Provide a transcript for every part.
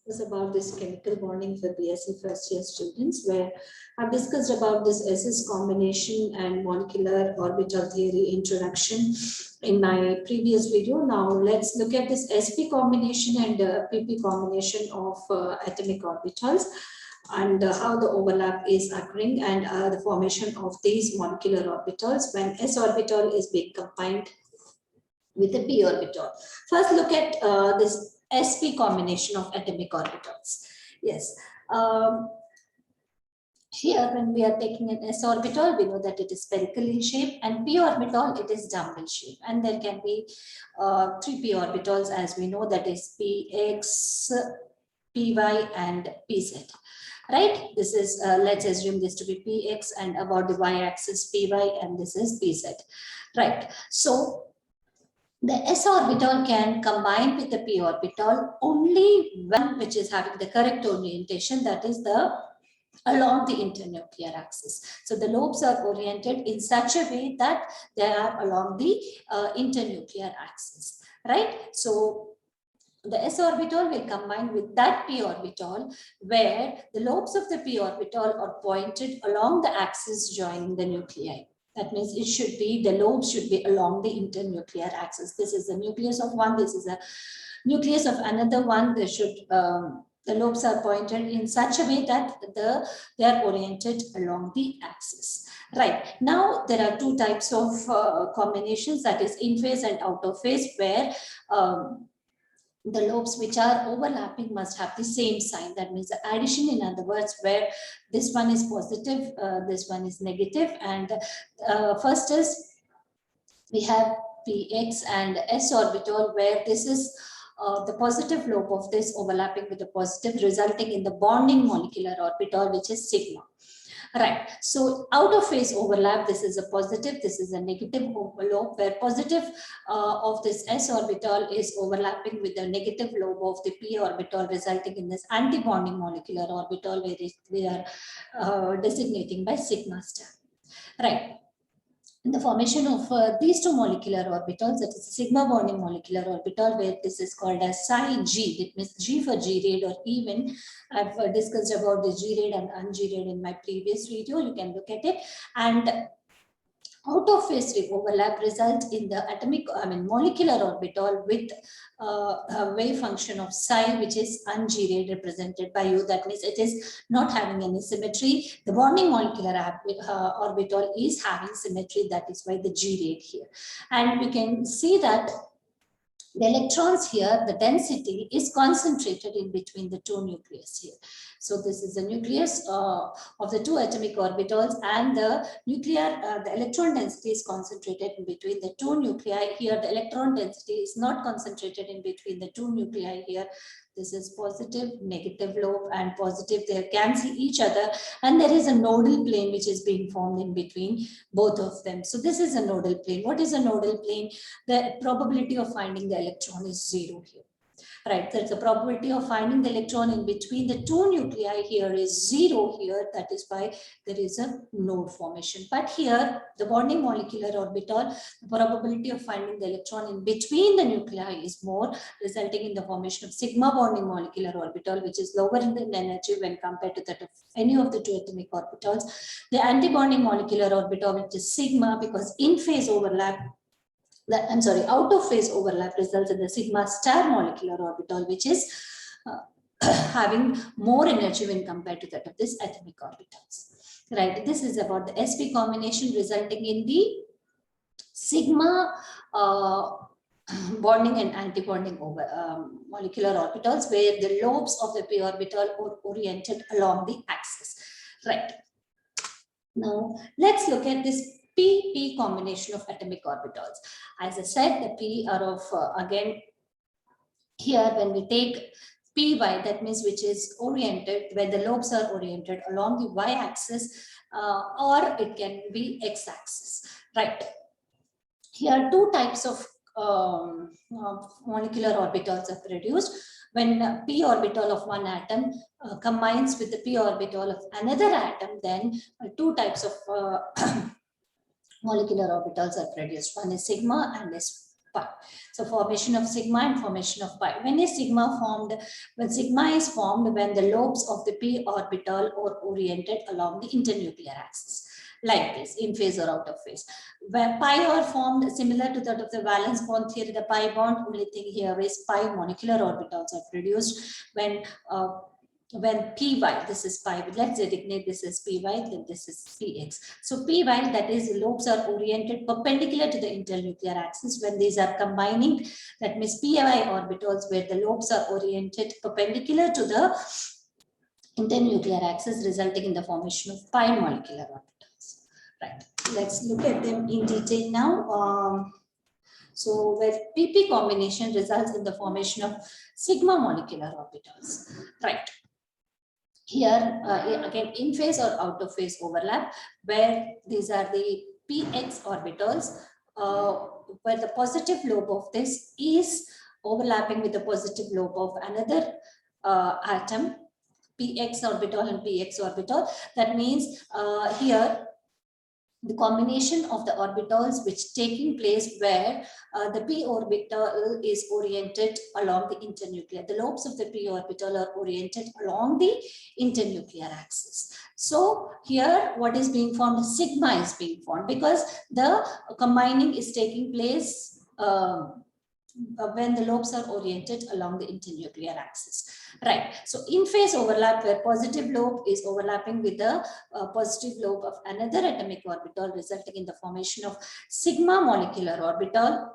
Was about this chemical bonding for BSc first year students, where I've discussed about this SS combination and molecular orbital theory introduction in my previous video. Now let's look at this sp combination and pp combination of atomic orbitals, and how the overlap is occurring, and the formation of these molecular orbitals when s orbital is being combined with a p orbital. First, look at this sp combination of atomic orbitals. Yes. Here, when we are taking an s orbital, we know that it is spherical in shape, and p orbital, it is dumbbell shape. And there can be three p orbitals, as we know, that is px, py, and pz. Right? This is, let's assume this to be px, and about the y-axis py, and this is pz. Right? So the s orbital can combine with the p orbital only one which is having the correct orientation, that is the along the internuclear axis. So the lobes are oriented in such a way that they are along the internuclear axis, right? So the s orbital will combine with that p orbital where the lobes of the p orbital are pointed along the axis joining the nuclei. That means it should be, the lobes should be along the internuclear axis. This is the nucleus of one, this is a nucleus of another one. They should, the lobes are pointed in such a way that they are oriented along the axis. Right. Now, there are two types of combinations, that is in phase and out of phase, where the lobes which are overlapping must have the same sign. That means the addition, in other words, where this one is positive, this one is negative. And first is, we have px and s orbital, where this is the positive lobe of this overlapping with the positive, resulting in the bonding molecular orbital, which is sigma. Right. So out of phase overlap, this is a positive, this is a negative lobe, where positive of this s orbital is overlapping with the negative lobe of the p orbital, resulting in this anti-bonding molecular orbital, where we are designating by sigma star. Right. In the formation of these two molecular orbitals, that is sigma bonding molecular orbital, where this is called as psi g, it means G for G-rayed or even. I've discussed about the G-rayed and un-G-rayed in my previous video. You can look at it. And out of phase overlap results in the molecular orbital with a wave function of psi, which is un-G-rayed, represented by U. That means it is not having any symmetry. The bonding molecular orbital is having symmetry. That is why the G-rayed here. And we can see that the electrons here, the density is concentrated in between the two nucleus here. So this is the nucleus of the two atomic orbitals, and the the electron density is concentrated in between the two nuclei. Here, the electron density is not concentrated in between the two nuclei here. This is positive, negative lobe, and positive. They can see each other, and there is a nodal plane which is being formed in between both of them. So this is a nodal plane. What is a nodal plane? The probability of finding the electron is 0 here. Right, there's a probability of finding the electron in between the two nuclei here is 0 here. That is why there is a node formation. But here, the bonding molecular orbital, the probability of finding the electron in between the nuclei is more, resulting in the formation of sigma bonding molecular orbital, which is lower in energy when compared to that of any of the two atomic orbitals. The antibonding molecular orbital, which is sigma, because in phase overlap, out of phase overlap results in the sigma star molecular orbital, which is having more energy when compared to that of this atomic orbitals. Right. This is about the sp combination, resulting in the sigma bonding and anti-bonding molecular orbitals, where the lobes of the p orbital are oriented along the axis. Right. Now let's look at this p combination of atomic orbitals. As I said, the p are of, again, here when we take py, that means which is oriented, where the lobes are oriented along the y-axis, or it can be x-axis, right? Here, two types of molecular orbitals are produced. When p orbital of one atom combines with the p orbital of another atom, then two types of molecular orbitals are produced. One is sigma and is pi. So formation of sigma and formation of pi. When is sigma formed? When sigma is formed when the lobes of the p orbital are oriented along the internuclear axis, like this, in phase or out of phase. Where pi are formed similar to that of the valence bond theory, the pi bond, only thing here is pi molecular orbitals are produced when py, this is pi, let's designate this is py, then this is px. So py, that is lobes are oriented perpendicular to the internuclear axis. When these are combining, that means py orbitals where the lobes are oriented perpendicular to the internuclear axis, resulting in the formation of pi molecular orbitals. Right, let's look at them in detail now. So where pp combination results in the formation of sigma molecular orbitals. Right. Here again in phase or out of phase overlap, where these are the px orbitals, where the positive lobe of this is overlapping with the positive lobe of another atom, px orbital and px orbital. That means here the combination of the orbitals which taking place where the p orbital is oriented along the internuclear. The lobes of the p orbital are oriented along the internuclear axis. So here what is being formed? Sigma is being formed because the combining is taking place when the lobes are oriented along the internuclear axis. Right. So in phase overlap where positive lobe is overlapping with the positive lobe of another atomic orbital, resulting in the formation of sigma molecular orbital.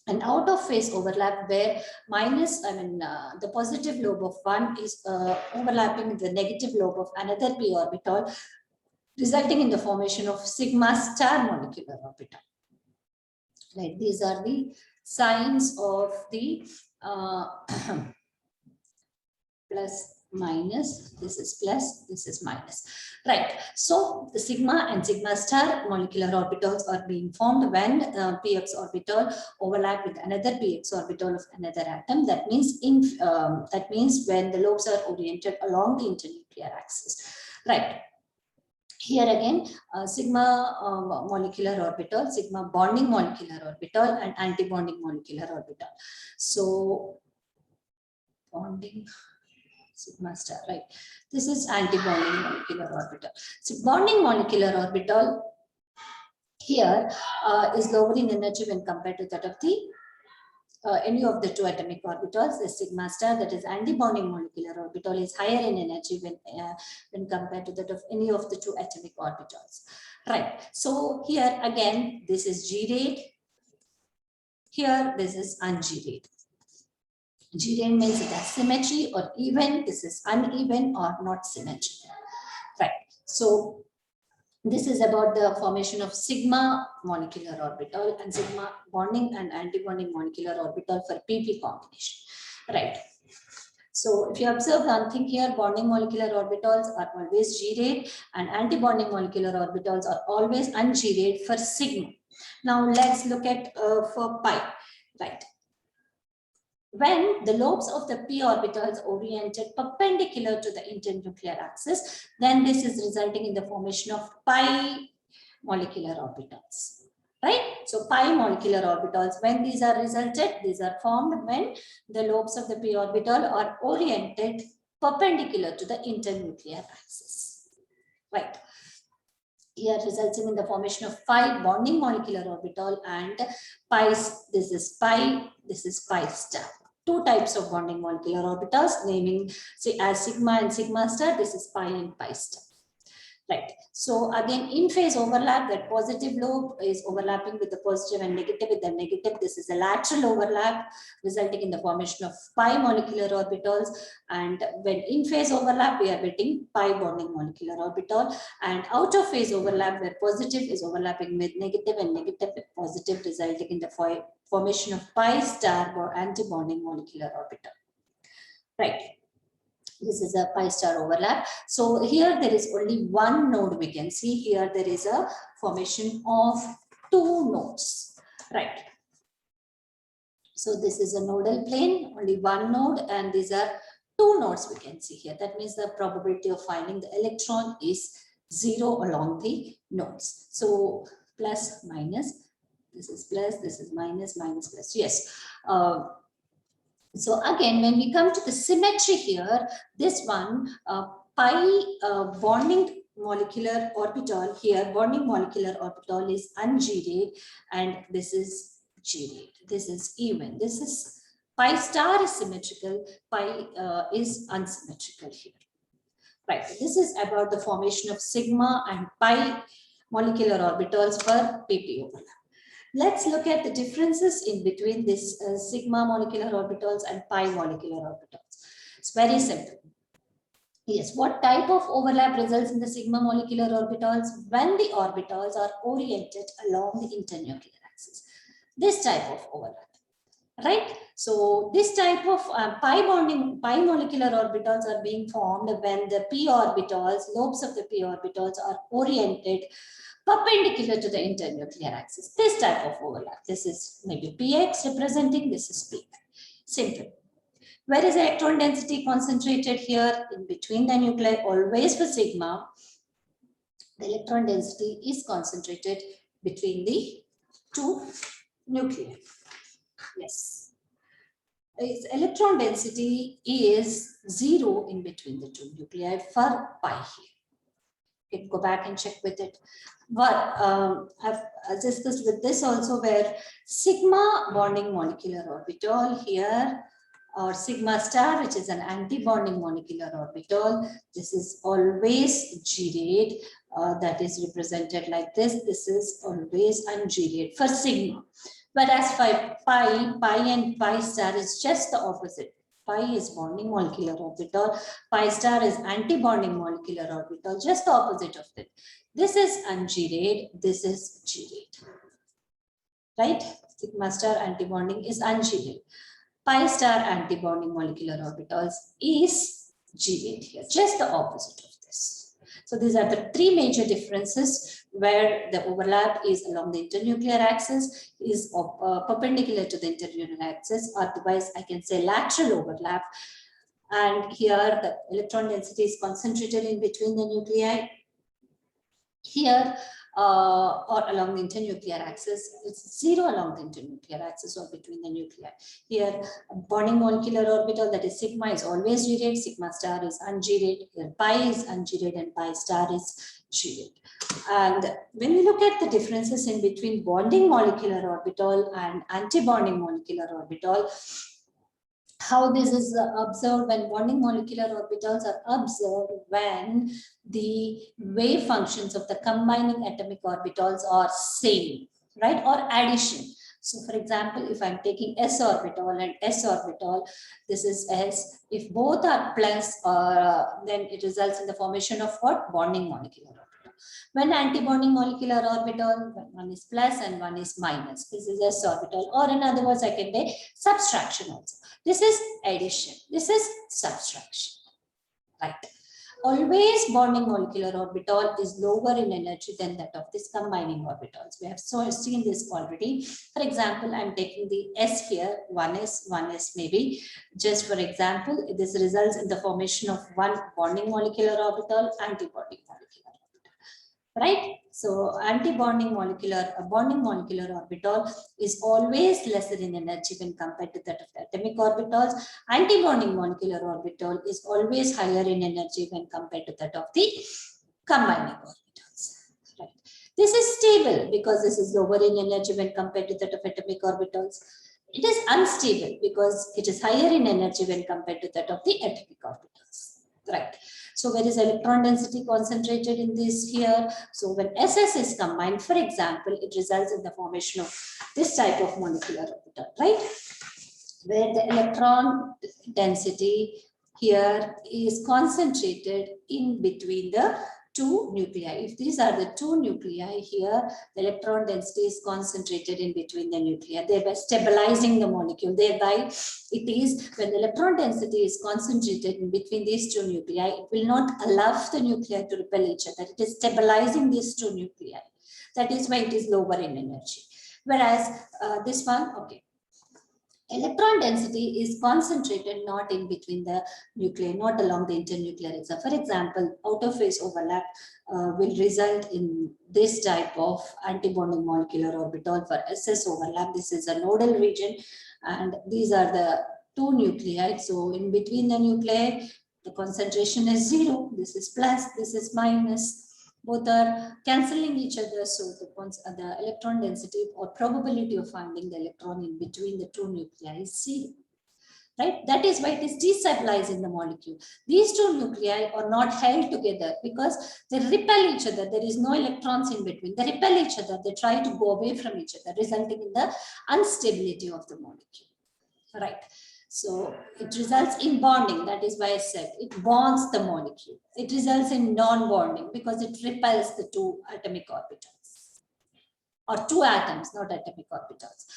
And out of phase overlap where the positive lobe of one is overlapping with the negative lobe of another p orbital, resulting in the formation of sigma star molecular orbital. Right. These are the signs of the plus minus, this is plus, this is minus. Right. So the sigma and sigma star molecular orbitals are being formed when px orbital overlap with another px orbital of another atom. That means when the lobes are oriented along the internuclear axis. Right. Here again, sigma molecular orbital, sigma bonding molecular orbital, and anti-bonding molecular orbital. So bonding sigma star, right? This is anti-bonding molecular orbital. So bonding molecular orbital here is lower in energy when compared to that of the any of the two atomic orbitals. The sigma star, that is anti-bonding molecular orbital, is higher in energy when compared to that of any of the two atomic orbitals. Right. So here again, this is G-rayed. Here, this is un-G-rayed. G-rayed means it has symmetry or even. This is uneven or not symmetry. Right. So this is about the formation of sigma molecular orbital and sigma bonding and anti-bonding molecular orbital for pp combination. Right. So if you observe one thing here, bonding molecular orbitals are always G-rayed and anti-bonding molecular orbitals are always un-G-rayed for sigma. Now let's look at for pi. Right. When the lobes of the p orbitals oriented perpendicular to the internuclear axis, then this is resulting in the formation of pi molecular orbitals. Right? So pi molecular orbitals, when these are formed when the lobes of the p orbital are oriented perpendicular to the internuclear axis. Right. Here resulting in the formation of pi bonding molecular orbital and pi, this is pi star. Two types of bonding molecular orbitals, naming as sigma and sigma star. This is pi and pi star. Right. So again, in phase overlap, that positive lobe is overlapping with the positive and negative with the negative. This is a lateral overlap, resulting in the formation of pi molecular orbitals. And when in phase overlap, we are getting pi bonding molecular orbital. And out of phase overlap, where positive is overlapping with negative and negative with positive, resulting in the formation of pi star or anti-bonding molecular orbital. Right. This is a pi star overlap. So here there is only one node we can see. Here there is a formation of two nodes. Right. So this is a nodal plane, only one node, and these are two nodes we can see here. That means the probability of finding the electron is 0 along the nodes. So plus minus. This is plus, this is minus, minus, plus. Yes. So again, when we come to the symmetry here, this one, pi bonding molecular orbital here, bonding molecular orbital is un-G-rayed, and this is G-rayed. This is even. This is pi star is symmetrical, pi is unsymmetrical here. Right. This is about the formation of sigma and pi molecular orbitals for pp overlap. Let's look at the differences in between this sigma molecular orbitals and pi molecular orbitals. It's very simple. Yes, what type of overlap results in the sigma molecular orbitals? When the orbitals are oriented along the internuclear axis. This type of overlap, right? So this type of pi molecular orbitals are being formed when the p orbitals, lobes of the p orbitals are oriented perpendicular to the internuclear axis. This type of overlap. This is maybe px representing, this is p. Simple. Where is electron density concentrated here? In between the nuclei, always for sigma. The electron density is concentrated between the two nuclei. Yes. Its electron density is 0 in between the two nuclei for pi here. You can go back and check with it. But I've discussed with this also, where sigma bonding molecular orbital here, or sigma star, which is an anti-bonding molecular orbital, this is always G-rayed. That is represented like this. This is always un-G-rayed for sigma. Whereas for pi and pi star is just the opposite. Pi is bonding molecular orbital, pi star is anti-bonding molecular orbital, just the opposite of it. This is un-G-rayed, this is G-rayed. Right? Sigma star anti-bonding is un-G-rayed. Pi star anti-bonding molecular orbitals is G-rayed here, just the opposite of this. So these are the three major differences where the overlap is along the internuclear axis, is perpendicular to the internuclear axis, otherwise I can say lateral overlap. And here the electron density is concentrated in between the nuclei. Here or along the internuclear axis, it's 0 along the internuclear axis or between the nuclei. Here, bonding molecular orbital, that is sigma, is always G-rayed, sigma star is un-G-rayed, here pi is un-G-rayed and pi star is G-rayed. And when we look at the differences in between bonding molecular orbital and anti-bonding molecular orbital, how this is observed when bonding molecular orbitals are observed when the wave functions of the combining atomic orbitals are same, right, or addition. So for example, if I'm taking s orbital and s orbital, this is s. If both are plus, then it results in the formation of what? Bonding molecular orbital. When anti-bonding molecular orbital, one is plus and one is minus. This is s orbital, or in other words, I can say subtraction also. This is addition. This is subtraction. Right. Always bonding molecular orbital is lower in energy than that of this combining orbitals. We have seen this already. For example, I'm taking the s here, 1s maybe. Just for example, this results in the formation of one bonding molecular orbital, anti-bonding molecular orbital. Right? So anti-bonding bonding molecular orbital is always lesser in energy when compared to that of the atomic orbitals. Anti-bonding molecular orbital is always higher in energy when compared to that of the combining orbitals. Right? This is stable because this is lower in energy when compared to that of atomic orbitals. It is unstable because it is higher in energy when compared to that of the atomic orbitals. Right? So where is electron density concentrated in this here? So when SS is combined, for example, it results in the formation of this type of molecular orbital, right? Where the electron density here is concentrated in between the two nuclei. If these are the two nuclei here, the electron density is concentrated in between the nuclei, thereby stabilizing the molecule. Thereby, it is when the electron density is concentrated in between these two nuclei, it will not allow the nuclei to repel each other. It is stabilizing these two nuclei. That is why it is lower in energy. Whereas this one, okay. Electron density is concentrated not in between the nuclei, not along the internuclear axa. For example, outer phase overlap will result in this type of antibonding molecular orbital. For SS overlap, this is a nodal region, and these are the two nuclei. So in between the nuclei, the concentration is 0. This is plus, this is minus. Both are cancelling each other, so the electron density or probability of finding the electron in between the two nuclei is 0. Right? That is why it is destabilizing the molecule. These two nuclei are not held together because they repel each other. There is no electrons in between. They repel each other. They try to go away from each other, resulting in the instability of the molecule. Right? So it results in bonding. That is why I said it bonds the molecule. It results in non-bonding because it repels the two atomic orbitals, or two atoms, not atomic orbitals.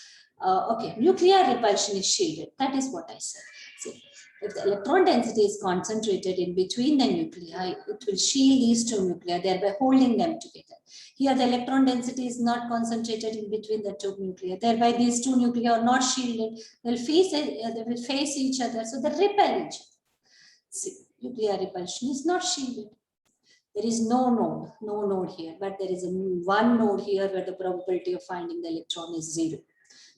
Okay, nuclear repulsion is shielded. That is what I said. See, if the electron density is concentrated in between the nuclei, it will shield these two nuclei, thereby holding them together. Here, the electron density is not concentrated in between the two nuclei, thereby these two nuclei are not shielded. They will face each other, so they repel each other. See, nuclear repulsion is not shielded. There is no node here, but there is one node here where the probability of finding the electron is 0.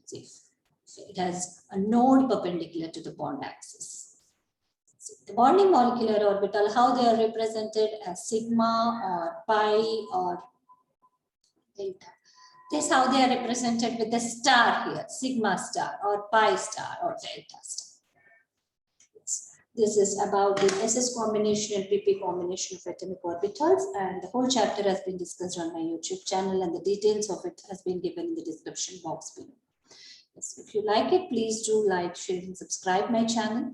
See, so it has a node perpendicular to the bond axis. So the bonding molecular orbital, how they are represented as sigma or pi or delta. This is how they are represented with the star here, sigma star or pi star or delta star. This is about the SS combination and PP combination of atomic orbitals, and the whole chapter has been discussed on my YouTube channel, and the details of it has been given in the description box below. Yes, if you like it, please do like, share, and subscribe my channel.